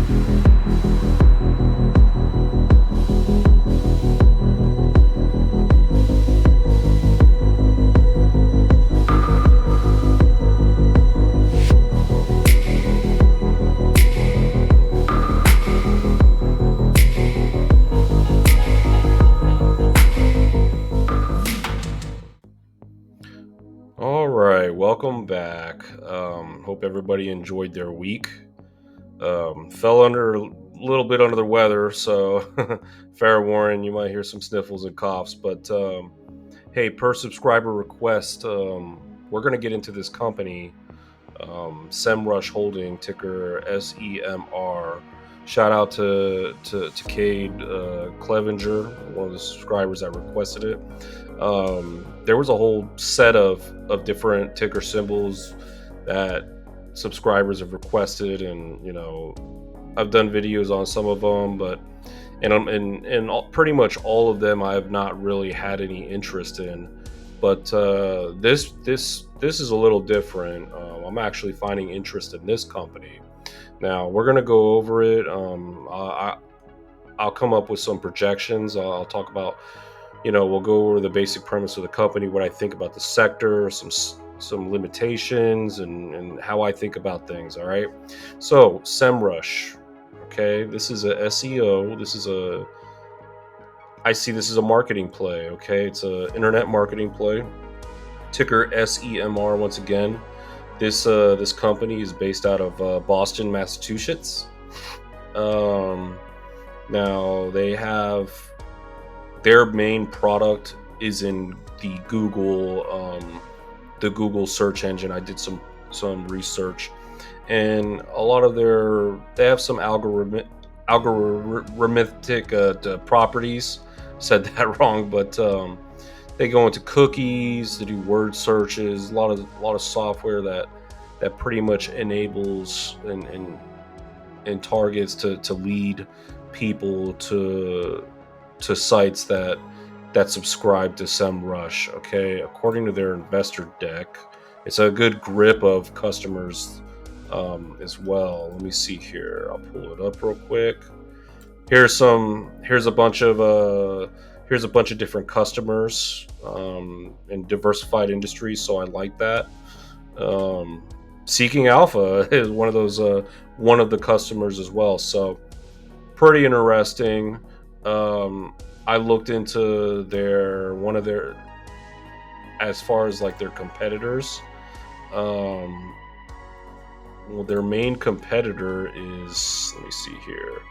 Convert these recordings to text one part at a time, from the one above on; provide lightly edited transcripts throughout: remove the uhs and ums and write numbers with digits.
All right, welcome back. Hope everybody enjoyed their week. Fell under a little bit under the weather, so fair warning, you might hear some sniffles and coughs. But hey, per subscriber request, we're gonna get into this company, SEMrush Holding, ticker SEMR. Shout out to Cade Clevenger, one of the subscribers that requested it. There was a whole set of different ticker symbols that subscribers have requested, and I've done videos on some of them, but pretty much all of them I have not really had any interest in. But this is a little different. I'm actually finding interest in this company. Now we're gonna go over it. I'll come up with some projections. I'll talk about, we'll go over the basic premise of the company, what I think about the sector, some limitations, and how I think about things. All right. So SEMrush. Okay, this is a SEO. I see this as a marketing play. Okay, it's a internet marketing play. Ticker SEMR once again. This company is based out of Boston, Massachusetts. Now they have their main product is in the Google search engine. I did some research, and a lot of they have some algorithmic properties. Said that wrong, but they go into cookies to do word searches. A lot of software that pretty much enables and targets to lead people to sites that subscribe to SEMrush. Okay, according to their investor deck, it's a good grip of customers as well. Let me see here. I'll pull it up real quick. Here's a bunch of different customers in diversified industries, so I like that. Seeking Alpha is one of the customers as well, so pretty interesting. I looked into one of their, as far as like their competitors. Well, their main competitor is, let me see here.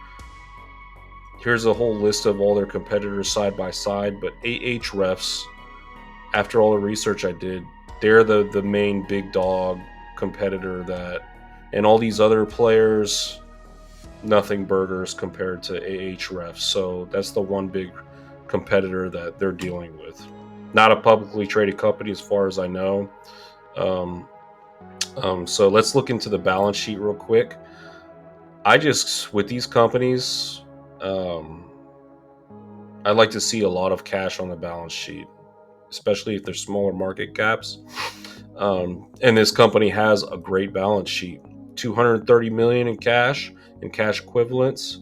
Here's a whole list of all their competitors side by side, but Ahrefs, after all the research I did, they're the main big dog competitor and all these other players, nothing burgers compared to Ahrefs. So that's the one big competitor that they're dealing with. Not a publicly traded company as far as I know. So let's look into the balance sheet real quick. With these companies, I like to see a lot of cash on the balance sheet, especially if they're smaller market caps. And this company has a great balance sheet: 230 million in cash and cash equivalents,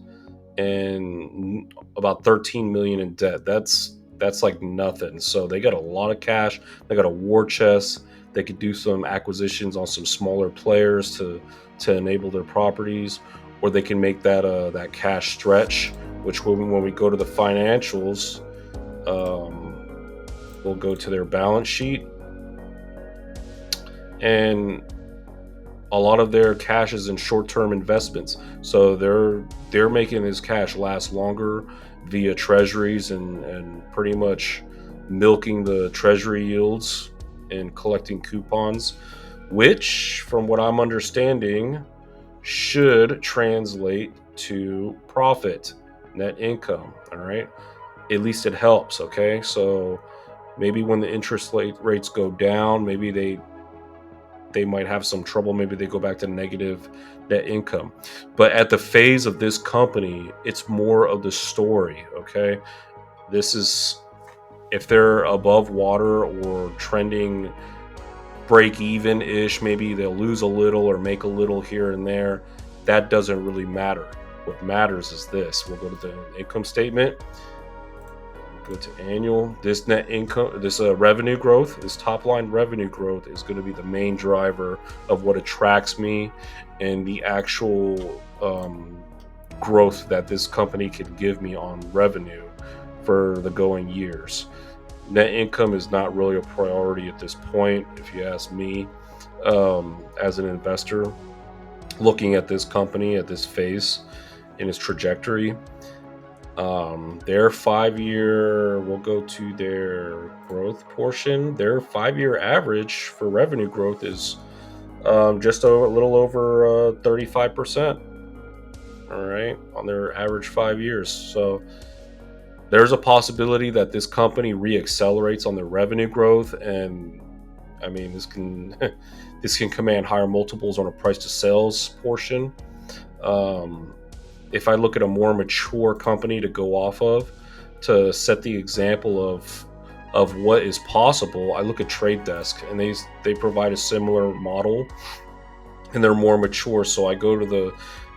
and about 13 million in debt. That's like nothing. So they got a lot of cash. They got a war chest. They could do some acquisitions on some smaller players to enable their properties, or they can make that cash stretch. Which when we go to the financials, we'll go to their balance sheet, and a lot of their cash is in short-term investments. So they're making this cash last longer via treasuries and pretty much milking the treasury yields and collecting coupons, which, from what I'm understanding, should translate to profit, net income. All right, at least it helps. Okay, so maybe when the interest rates go down, maybe they might have some trouble. Maybe they go back to negative net income. But at the phase of this company, it's more of the story. Okay, this is, if they're above water or trending break even-ish, maybe they'll lose a little or make a little here and there. That doesn't really matter. What matters is this. We'll go to the income statement. Go to annual. This net income, this revenue growth, this top line revenue growth is going to be the main driver of what attracts me and the actual growth that this company can give me on revenue for the going years. Net income is not really a priority at this point, if you ask me, as an investor looking at this company at this phase in its trajectory. Their 5 year, we'll go to their growth portion. Their 5 year average for revenue growth is just a little over 35%. All right, on their average 5 years. So there's a possibility that this company reaccelerates on their revenue growth, and I mean this can this can command higher multiples on a price to sales portion. Um, if I look at a more mature company to go off of to set the example of what is possible, I look at Trade Desk, and they provide a similar model, and they're more mature. So I go to the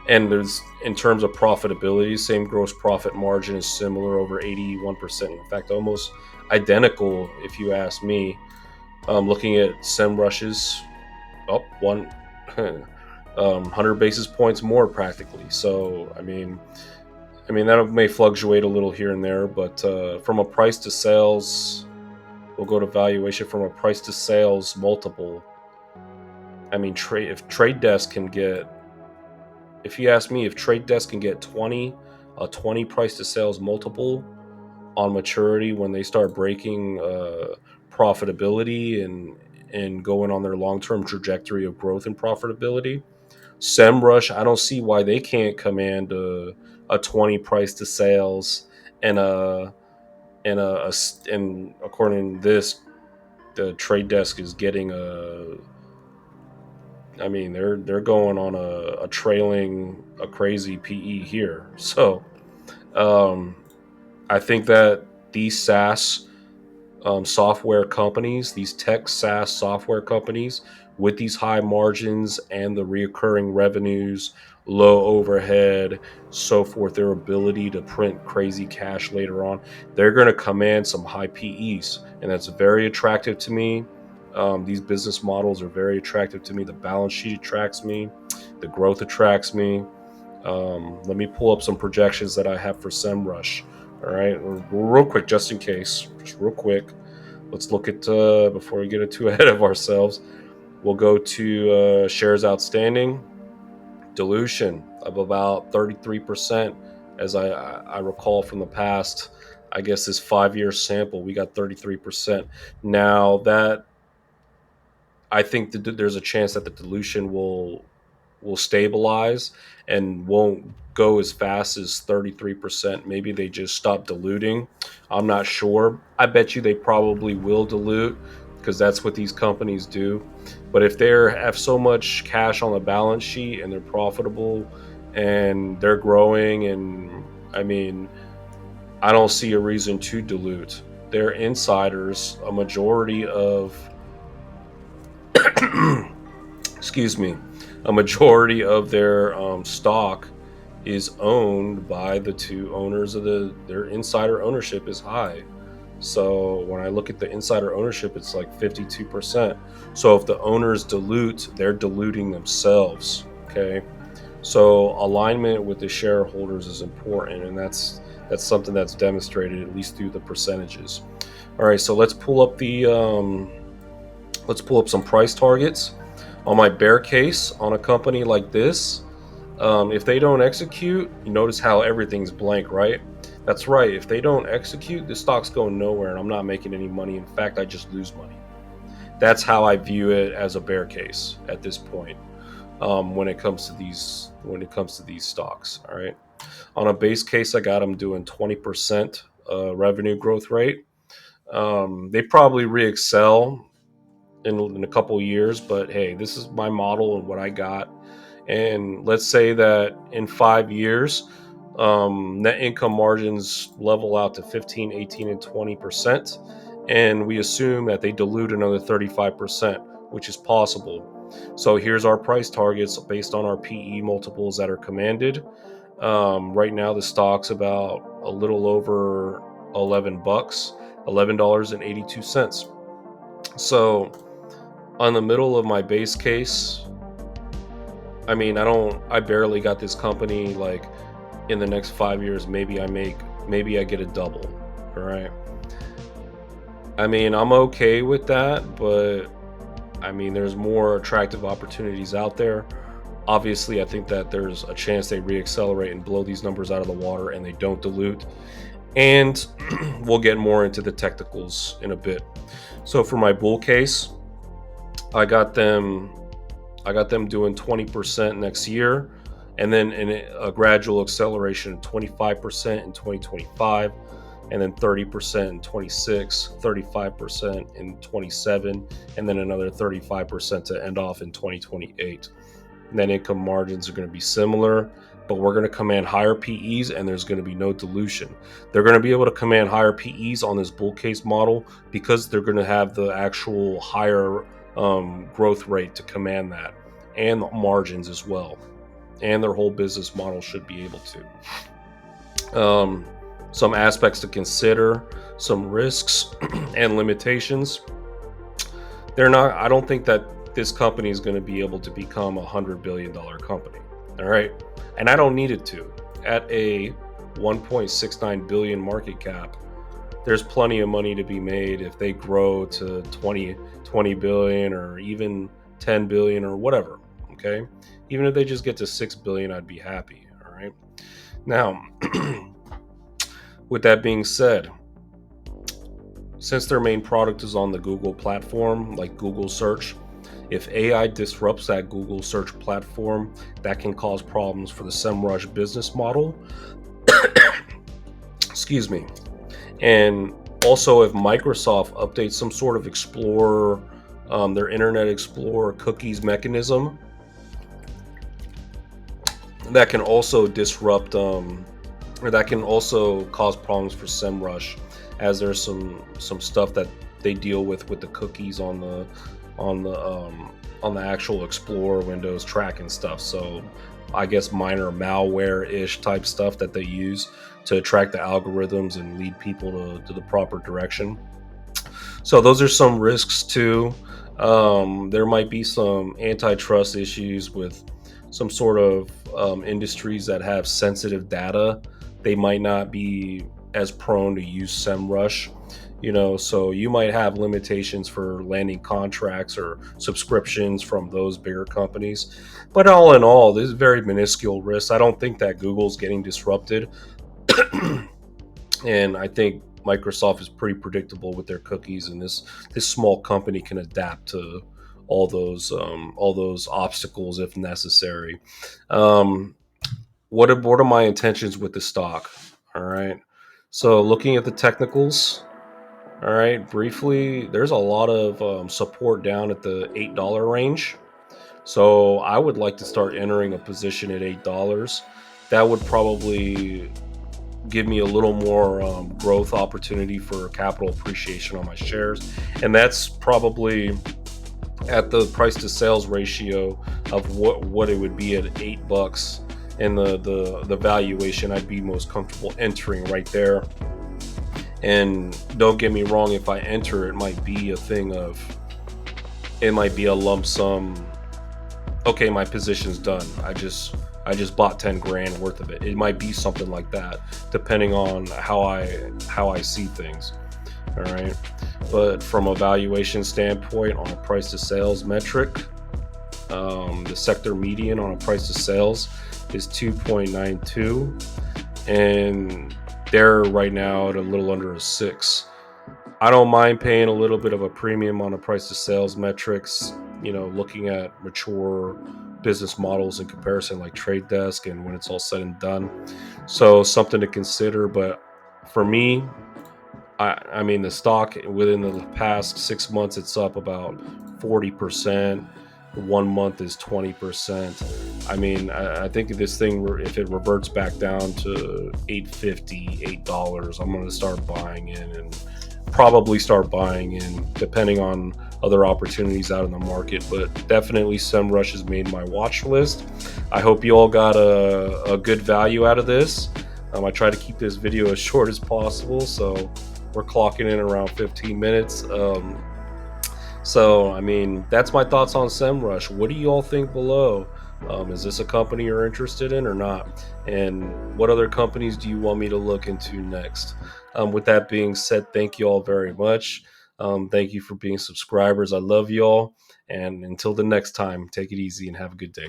and there's in terms of profitability, same gross profit margin is similar, over 81%. In fact, almost identical if you ask me. Looking at SEMrush's up one 100 basis points more practically. So I mean that may fluctuate a little here and there, but from a price to sales, we'll go to valuation from a price to sales multiple. I mean, if Trade Desk can get, if you ask me, if Trade Desk can get a 20 price to sales multiple on maturity when they start breaking profitability and going on their long-term trajectory of growth and profitability, SEMrush, I don't see why they can't command a 20 price to sales and and according to this, the Trade Desk is getting I mean they're going on a trailing a crazy PE here. So um, I think that these SaaS software companies, these tech SaaS software companies with these high margins and the reoccurring revenues, low overhead, so forth, their ability to print crazy cash later on, they're going to command some high PEs. And that's very attractive to me. These business models are very attractive to me. The balance sheet attracts me, the growth attracts me. Let me pull up some projections that I have for SEMrush. All right, real quick, just in case, just real quick. Let's look at before we get too ahead of ourselves. We'll go to shares outstanding, dilution of about 33%, as I recall from the past. I guess this 5 year sample, we got 33%. Now that I think that there's a chance that the dilution will stabilize and won't go as fast as 33%. Maybe they just stop diluting. I'm not sure. I bet you they probably will dilute because that's what these companies do. But if they have so much cash on the balance sheet and they're profitable and they're growing, and I mean, I don't see a reason to dilute. They're insiders. A majority of excuse me, a majority of their stock is owned by the two owners of their insider ownership is high. So when I look at the insider ownership, it's like 52%. So if the owners dilute, they're diluting themselves. Okay. So alignment with the shareholders is important, and that's something that's demonstrated at least through the percentages. All right, so let's pull up some price targets. On my bear case, on a company like this, if they don't execute, you notice how everything's blank, right? That's right. If they don't execute, the stock's going nowhere, and I'm not making any money. In fact, I just lose money. That's how I view it as a bear case at this point. When it comes to these stocks, all right. On a base case, I got them doing 20% revenue growth rate. They probably re-excel in a couple years, but hey, this is my model and what I got. And let's say that in 5 years, net income margins level out to 15, 18, and 20%. And we assume that they dilute another 35%, which is possible. So here's our price targets based on our PE multiples that are commanded. Right now, the stock's about a little over 11 bucks, $11.82. So, on the middle of my base case, I mean, I barely got this company. Like, in the next 5 years, maybe I get a double. All right. I mean, I'm okay with that, but I mean, there's more attractive opportunities out there. Obviously, I think that there's a chance they reaccelerate and blow these numbers out of the water and they don't dilute. And we'll get more into the technicals in a bit. So for my bull case, I got them doing 20% next year, and then a gradual acceleration of 25% in 2025, and then 30% in 26, 35% in 27, and then another 35% to end off in 2028. Net income margins are going to be similar, but we're going to command higher PEs and there's going to be no dilution. They're going to be able to command higher PEs on this bull case model because they're going to have the actual higher growth rate to command that, and the margins as well. And their whole business model should be able to. Some aspects to consider, some risks and limitations. I don't think that this company is going to be able to become $100 billion company. All right. And I don't need it to. At a 1.69 billion market cap, there's plenty of money to be made if they grow to 20 billion or even 10 billion or whatever. Okay. Even if they just get to 6 billion, I'd be happy. All right. Now, with that being said, since their main product is on the Google platform, like Google search, if AI disrupts that Google search platform, that can cause problems for the SEMrush business model. Excuse me. And also, if Microsoft updates some sort of Explorer, their Internet Explorer cookies mechanism, that can also disrupt, or that can also cause problems for SEMrush, as there's some stuff that they deal with the cookies on the actual Explorer Windows tracking stuff. So I guess minor malware-ish type stuff that they use to track the algorithms and lead people to the proper direction. So those are some risks too. There might be some antitrust issues with some sort of industries that have sensitive data. They might not be as prone to use SEMrush. So you might have limitations for landing contracts or subscriptions from those bigger companies. But all in all, this is very minuscule risk. I don't think that Google's getting disrupted. And I think Microsoft is pretty predictable with their cookies, and this small company can adapt to all those obstacles if necessary. What are my intentions with the stock? All right. So looking at the technicals, all right, briefly, there's a lot of support down at the $8 range. So I would like to start entering a position at $8. That would probably give me a little more growth opportunity for capital appreciation on my shares. And that's probably at the price to sales ratio of what it would be at $8, and the valuation I'd be most comfortable entering right there. And don't get me wrong, if I enter, it might be a lump sum. Okay, my position's done. I just bought 10 grand worth of it. It might be something like that, depending on how I see things. All right. But from a valuation standpoint, on a price to sales metric, the sector median on a price to sales is 2.92, and they're right now at a little under a 6. I don't mind paying a little bit of a premium on a price to sales metrics, looking at mature business models in comparison, like Trade Desk, and when it's all said and done. So something to consider. But for me, I mean, the stock within the past 6 months, it's up about 40%. 1 month is 20%. I mean, I think this thing, if it reverts back down to $8.50, $8, I'm going to start buying in and probably start buying in, depending on other opportunities out in the market. But definitely SEMrush has made my watch list. I hope you all got a good value out of this. I try to keep this video as short as possible, so we're clocking in around 15 minutes. So, I mean, that's my thoughts on SEMrush. What do you all think below? Is this a company you're interested in or not? And what other companies do you want me to look into next? With that being said, thank you all very much. Thank you for being subscribers. I love you all. And until the next time, take it easy and have a good day.